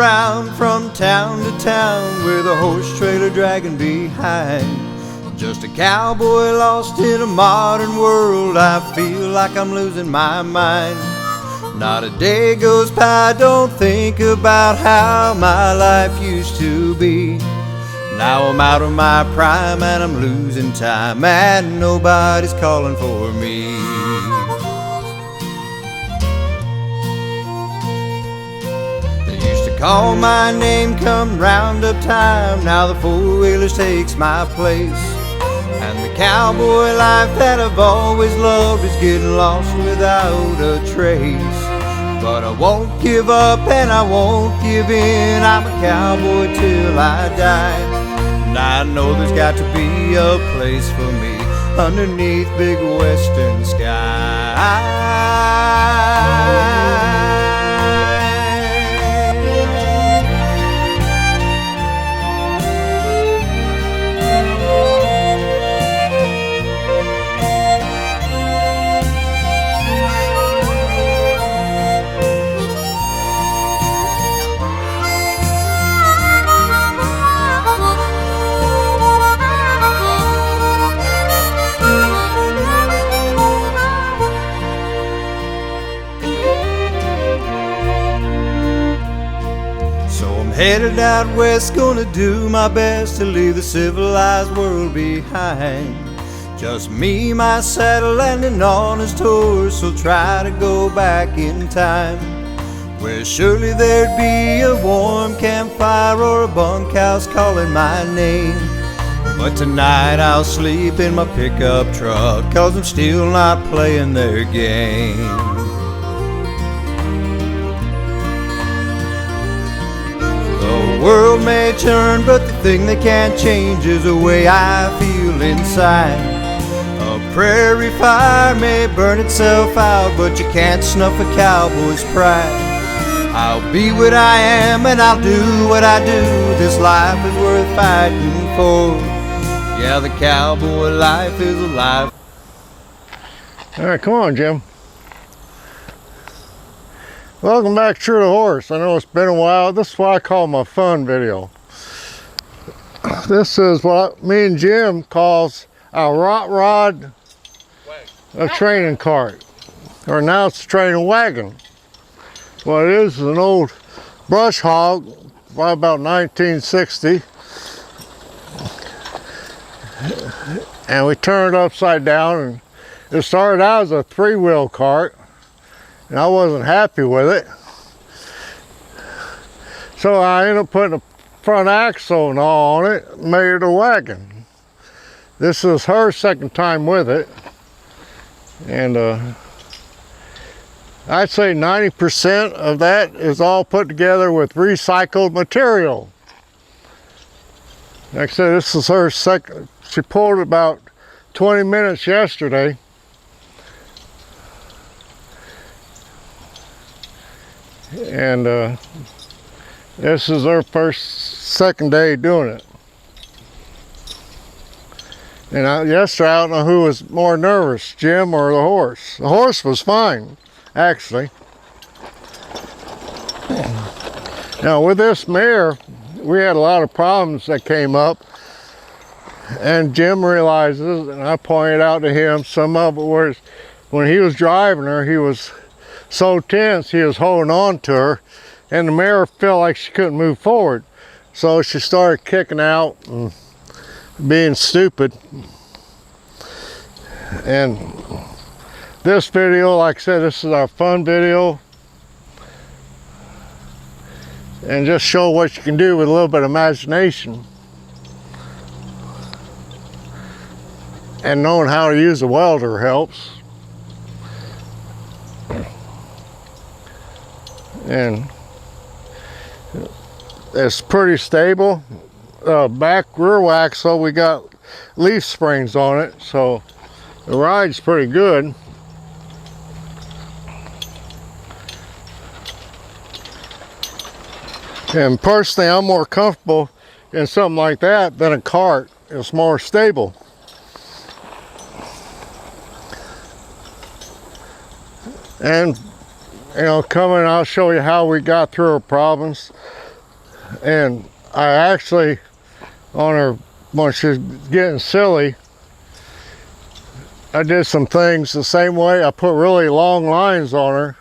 around from town to town with a horse trailer dragging behind. Just a cowboy lost in a modern world. I feel like I'm losing my mind. Not a day goes by I don't think about how my life used to be. Now I'm out of my prime and I'm losing time, and nobody's calling for me. They used to call my name come roundup time. Now the four-wheelers takes my place, and the cowboy life that I've always loved is getting lost without a trace. But I won't give up and I won't give in. I'm a cowboy till I die. And I know there's got to be a place for me underneath big western sky. Headed out west, gonna do my best to leave the civilized world behind. Just me, my saddle, and an honest horse will try to go back in time, where surely there'd be a warm campfire or a bunkhouse calling my name. But tonight I'll sleep in my pickup truck, 'cause I'm still not playing their game. The world may turn, but the thing they can't change is the way I feel inside. A prairie fire may burn itself out, but you can't snuff a cowboy's pride. I'll be what I am and I'll do what I do. This life is worth fighting for. Yeah, the cowboy life is alive. All right, come on, Jim. Welcome back to True to Horse. I know it's been a while. This is what I call my fun video. This is what me and Jim calls a rot rod, a training cart, or now it's a training wagon. What it is an old brush hog, by about 1960, and we turned it upside down, and it started out as a three-wheel cart. And I wasn't happy with it, so I ended up putting a front axle and all on it, made it a wagon. This is her second time with it, and I'd say 90% of that is all put together with recycled material. Like I said, this is her second. She pulled it about 20 minutes yesterday. And this is our second day doing it. And yesterday, I don't know who was more nervous, Jim or the horse. The horse was fine, actually. Now with this mare, we had a lot of problems that came up, and Jim realizes, and I pointed out to him, some of it was when he was driving her, he was so tense, he was holding on to her, and the mare felt like she couldn't move forward. So she started kicking out and being stupid. And this video, like I said, this is our fun video. And just show what you can do with a little bit of imagination. And knowing how to use a welder helps. And it's pretty stable. Back rear axle, we got leaf springs on it, so the ride's pretty good. And personally, I'm more comfortable in something like that than a cart. It's more stable. And you know, coming, I'll show you how we got through our problems. And I actually, on her, when she was getting silly, I did some things the same way. I put really long lines on her,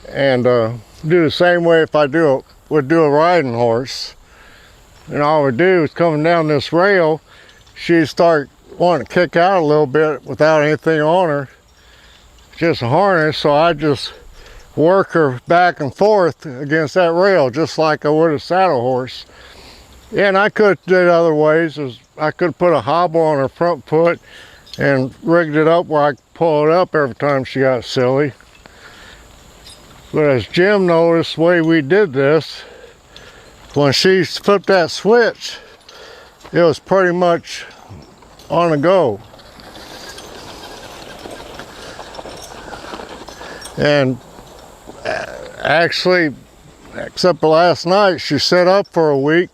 and do the same way if I would do a riding horse. And all I would do is coming down this rail, she'd start wanting to kick out a little bit without anything on her, just a harness. So I just work her back and forth against that rail, just like I would a saddle horse. And I could have did other ways. I could have put a hobble on her front foot and rigged it up where I could pull it up every time she got silly. But as Jim noticed, the way we did this, when she flipped that switch, it was pretty much on the go. And actually, except for last night, she set up for a week,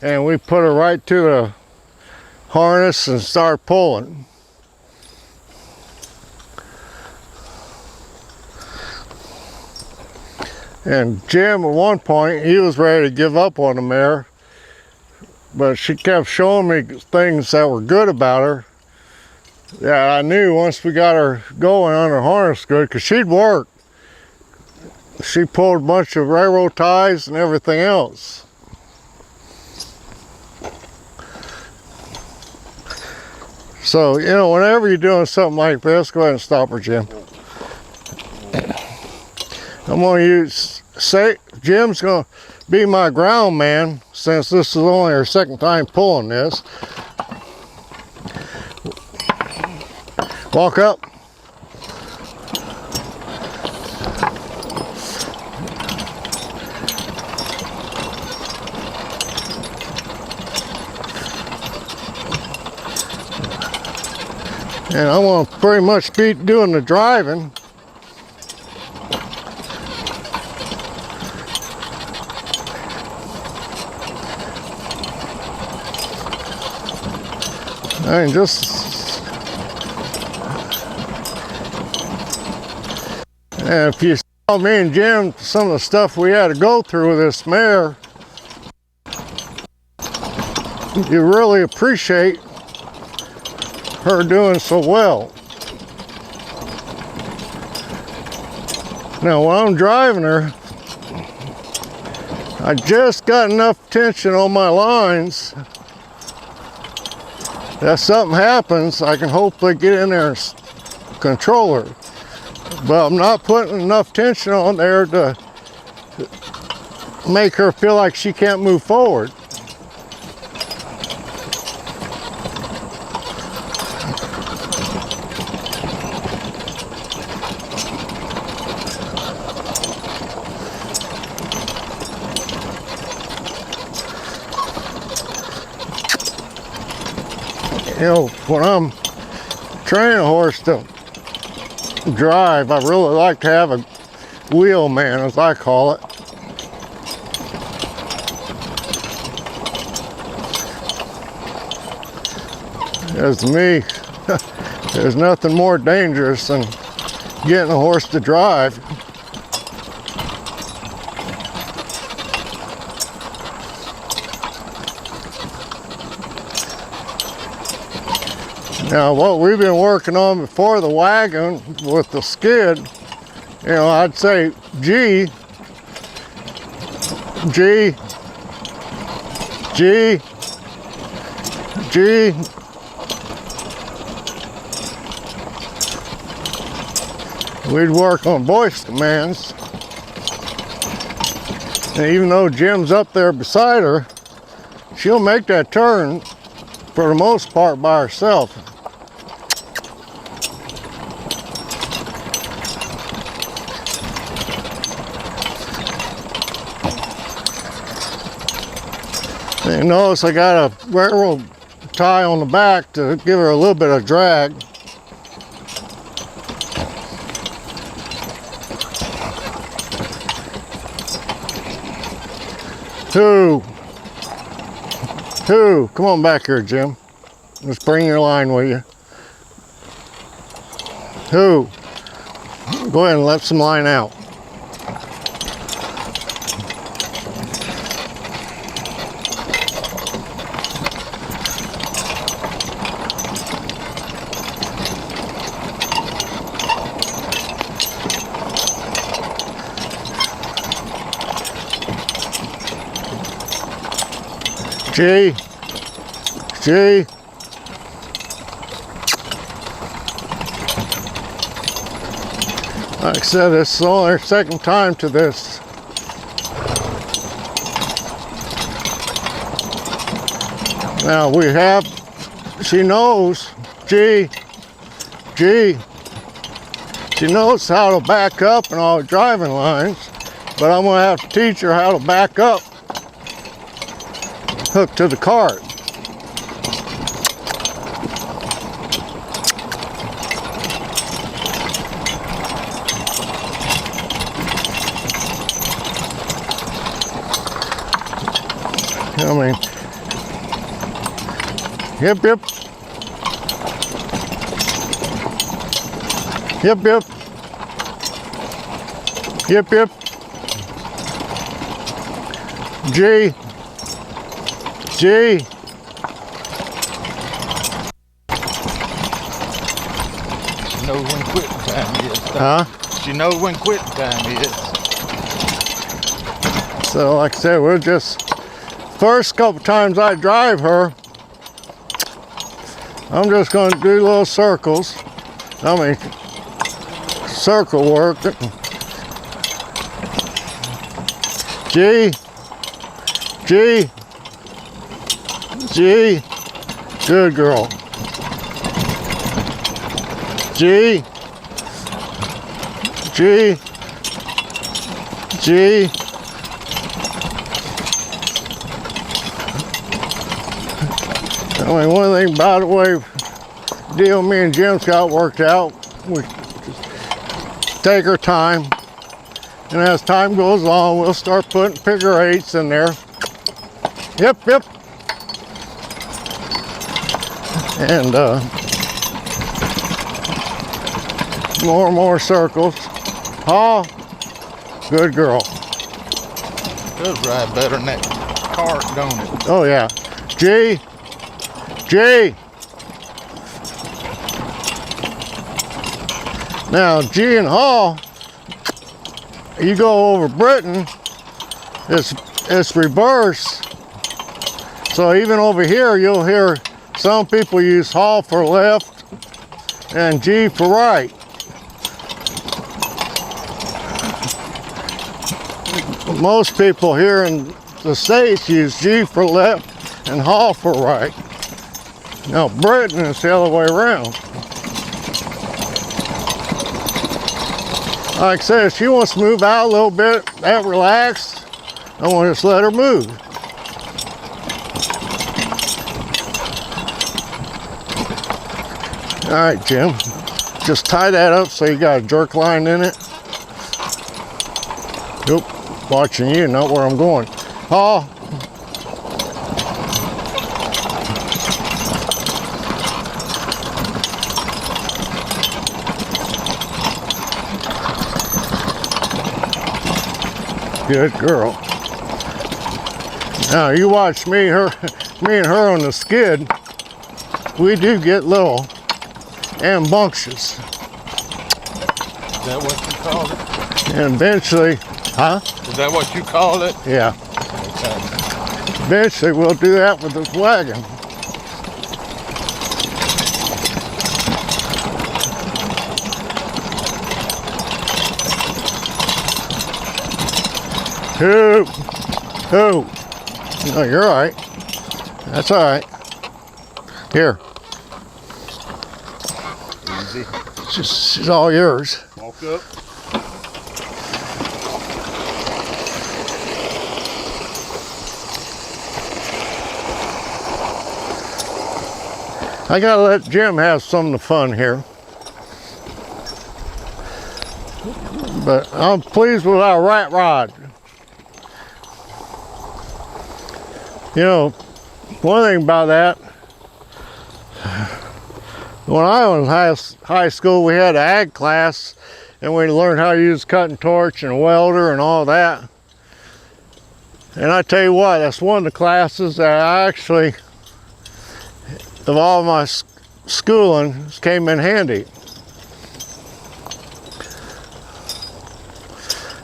and we put her right to the harness and started pulling. And Jim, at one point, he was ready to give up on the mare, but she kept showing me things that were good about her. Yeah, I knew once we got her going on her harness good, because she'd work. She pulled a bunch of railroad ties and everything else. So, you know, whenever you're doing something like this, go ahead and stop her, Jim. I'm going to Jim's going to be my ground man, since this is only her second time pulling this. Walk up. And I'm going to pretty much be doing the driving. I mean, and if you saw me and Jim, some of the stuff we had to go through with this mare, you really appreciate her doing so well. Now, when I'm driving her, I just got enough tension on my lines that if something happens, I can hopefully get in there and control her. But I'm not putting enough tension on there to make her feel like she can't move forward. You know, when I'm training a horse to drive, I really like to have a wheel man, as I call it. As to me, there's nothing more dangerous than getting a horse to drive. Now, what we've been working on before the wagon with the skid, you know, I'd say G, G, G, G. We'd work on voice commands. And even though Jim's up there beside her, she'll make that turn for the most part by herself. You notice I got a railroad tie on the back to give her a little bit of drag. Two. Come on back here, Jim. Let's bring your line with you. Two. Go ahead and let some line out. G. G. Like I said, this is only our second time to this. Now we have, she knows, G. She knows how to back up in all the driving lines, but I'm gonna have to teach her how to back up, hook to the cart. I mean, yep, yep. Yep, yep. Yep, yep. G. G. She knows when quitting time is. Huh? She knows when quitting time is. So like I said, we'll just, first couple times I drive her, I'm just going to do little circles. I mean, circle work. G, G, G, good girl. G, G, G. I mean, one thing by the way, deal me and Jim's got worked out, we just take our time, and as time goes on, we'll start putting figure eights in there. Yep, yep. And more and more circles. Oh, good girl. It does ride better than that cart, don't it? Oh yeah. G, G. Now G and Hall, you go over Britain, it's reverse. So even over here, you'll hear some people use Hall for left and G for right. Most people here in the States use G for left and Hall for right. Now Britain is the other way around. Like I said, if she wants to move out a little bit, that relaxed, I want to just let her move. All right, Jim, just tie that up so you got a jerk line in it. Oop, watching you, not where I'm going. Oh. Good girl. Now you watch me and her on the skid. We do get little rambunctious. Is that what you call it? And eventually, huh? Is that what you call it? Yeah. Okay. Eventually we'll do that with this wagon. Hoop, hoop. No, you're all right. That's all right. Here. Easy. It's all yours. Walk up. I gotta let Jim have some of the fun here. But I'm pleased with our rat rod. You know, one thing about that, when I was in high school, we had an ag class and we learned how to use cutting torch and welder and all that. And I tell you what, that's one of the classes that I actually, of all my schooling, came in handy.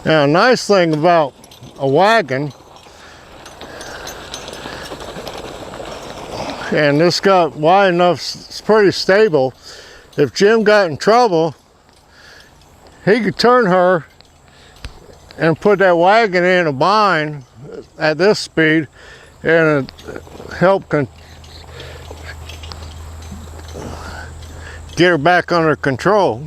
Now, a nice thing about a wagon, And this got wide enough, it's pretty stable. If Jim got in trouble, he could turn her and put that wagon in a bind at this speed and help get her back under control.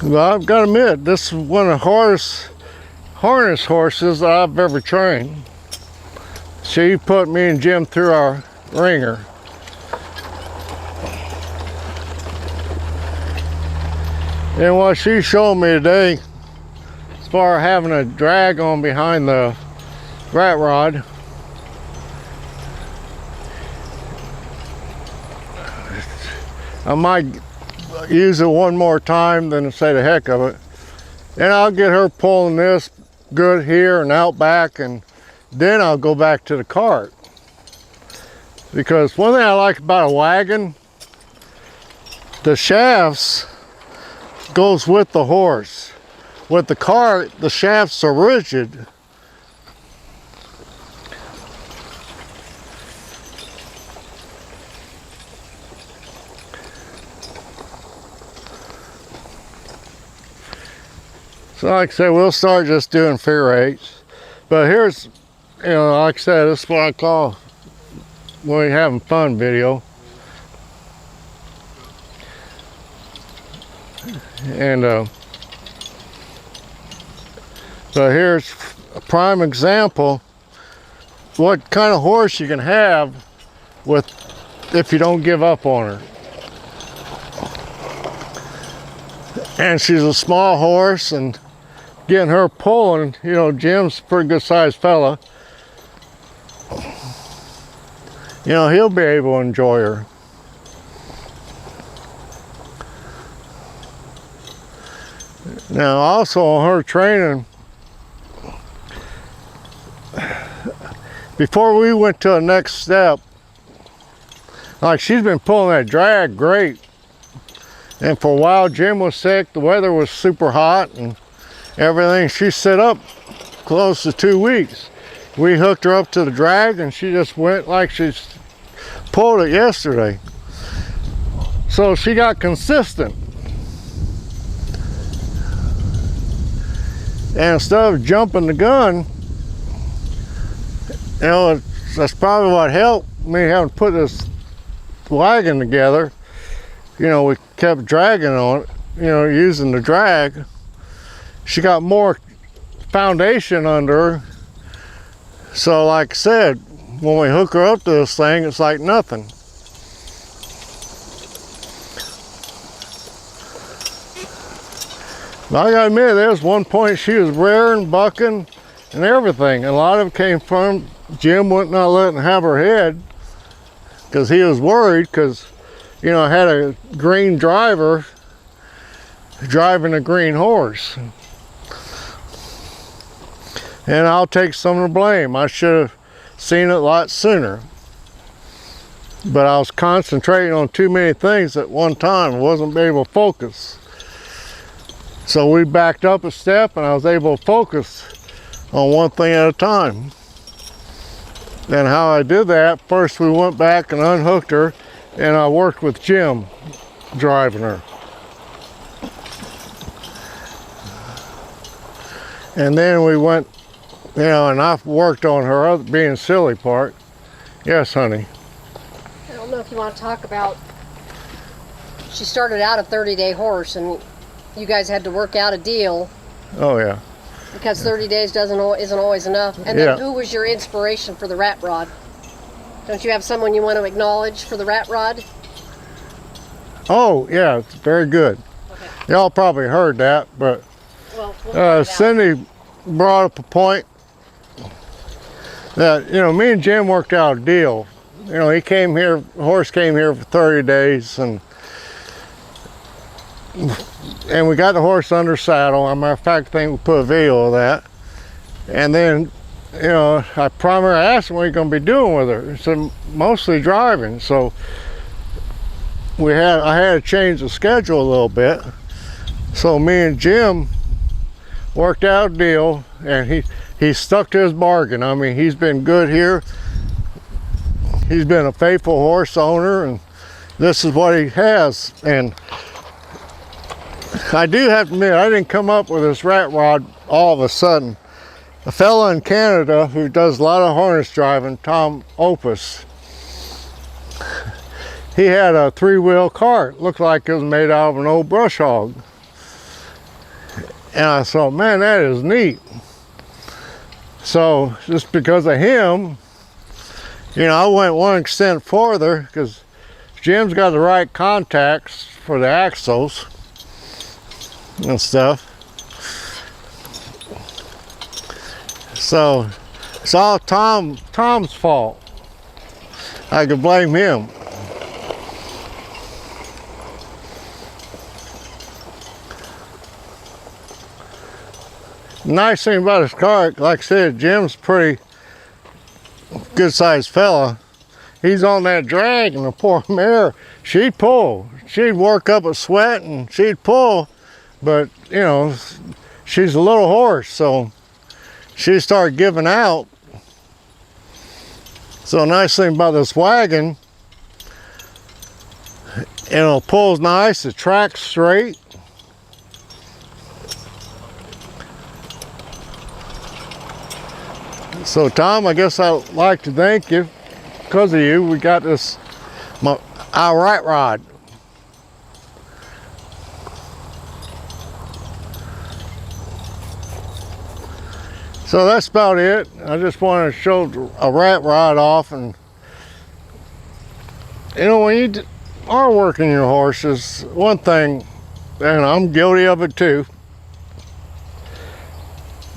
Well, I've got to admit, this is one of the harness horses that I've ever trained. She put me and Jim through our ringer. And what she showed me today, as far as having a drag on behind the rat rod, I might use it one more time than say the heck of it. And I'll get her pulling this good here and out back, and then I'll go back to the cart. Because one thing I like about a wagon, the shafts goes with the horse. With the cart, the shafts are rigid. So like I said, we'll start just doing figure eights. But here's, you know, like I said, this is what I call when we're having fun video. And so here's a prime example what kind of horse you can have with if you don't give up on her. And she's a small horse, and getting her pulling, you know, Jim's a pretty good sized fella. You know, he'll be able to enjoy her. Now also on her training, before we went to the next step, like she's been pulling that drag great. And for a while Jim was sick, the weather was super hot and everything. She set up close to 2 weeks. We hooked her up to the drag and she just went like she's pulled it yesterday. So she got consistent. And instead of jumping the gun, you know, that's probably what helped me having to put this wagon together. You know, we kept dragging on it, you know, using the drag. She got more foundation under her. So like I said, when we hook her up to this thing, it's like nothing. But I gotta admit, there was one point she was rearing, bucking, and everything. And a lot of it came from Jim would not letting her have her head because he was worried because, you know, I had a green driver driving a green horse. And I'll take some of the blame. I should have seen it a lot sooner. But I was concentrating on too many things at one time. I wasn't able to focus. So we backed up a step and I was able to focus on one thing at a time. And how I did that, first we went back and unhooked her and I worked with Jim driving her. And then we went, you know, and I worked on her other being silly part. Yes, honey. I don't know if you want to talk about, she started out a 30-day horse and you guys had to work out a deal. Oh yeah. Because 30 days isn't always enough. And then who was your inspiration for the rat rod? Don't you have someone you want to acknowledge for the rat rod? Oh yeah, it's very good. Okay. Y'all probably heard that, but well, Cindy brought up a point that, you know, me and Jim worked out a deal. You know, he came here, the horse came here for 30 days and we got the horse under saddle. As a matter of fact, I think we put a video of that. And then, you know, I primarily asked him what he's going to be doing with her. He said, mostly driving. So I had to change the schedule a little bit. So me and Jim worked out a deal, and He's stuck to his bargain. I mean, he's been good here. He's been a faithful horse owner, and this is what he has. And I do have to admit, I didn't come up with this rat rod all of a sudden. A fella in Canada who does a lot of harness driving, Tom Opus, he had a 3-wheel cart. Looked like it was made out of an old brush hog. And I thought, man, that is neat. So just because of him, you know, I went one extent further because Jim's got the right contacts for the axles and stuff. So it's all Tom's fault. I could blame him. The nice thing about his cart, like I said, Jim's pretty good sized fella. He's on that drag, and the poor mare, she'd pull. She'd work up a sweat and she'd pull, but you know, she's a little horse, so she'd start giving out. So a nice thing about this wagon, it'll pulls nice, the track's straight. So Tom, I guess I'd like to thank you. Because of you, we got this, our rat rod. So that's about it. I just wanted to show a rat rod off. And you know, when you are working your horses, one thing, and I'm guilty of it too,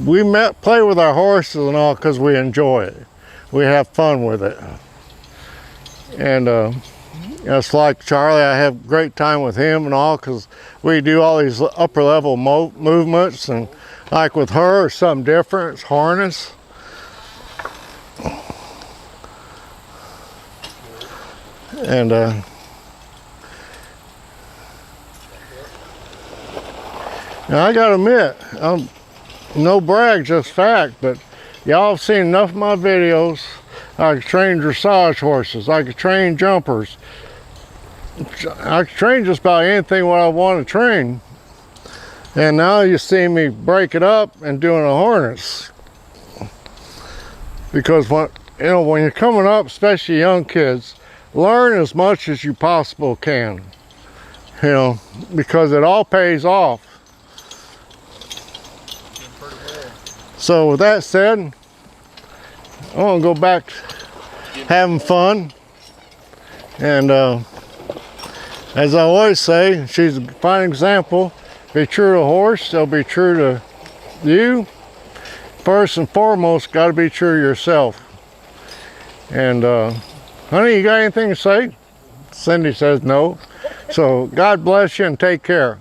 we play with our horses and all because we enjoy it. We have fun with it. And it's like Charlie, I have a great time with him and all because we do all these upper level movements, and like with her, it's something different, it's harness. And now I gotta admit, no brag, just fact, but y'all have seen enough of my videos. I can train dressage horses, I can train jumpers, I can train just about anything what I want to train. And now you see me break it up and doing a harness. Because when you're coming up, especially young kids, learn as much as you possibly can. You know, because it all pays off. So with that said, I'm gonna go back to having fun. And as I always say, she's a fine example. Be true to a horse, they'll be true to you. First and foremost, gotta be true to yourself. And honey, you got anything to say? Cindy says no. So God bless you and take care.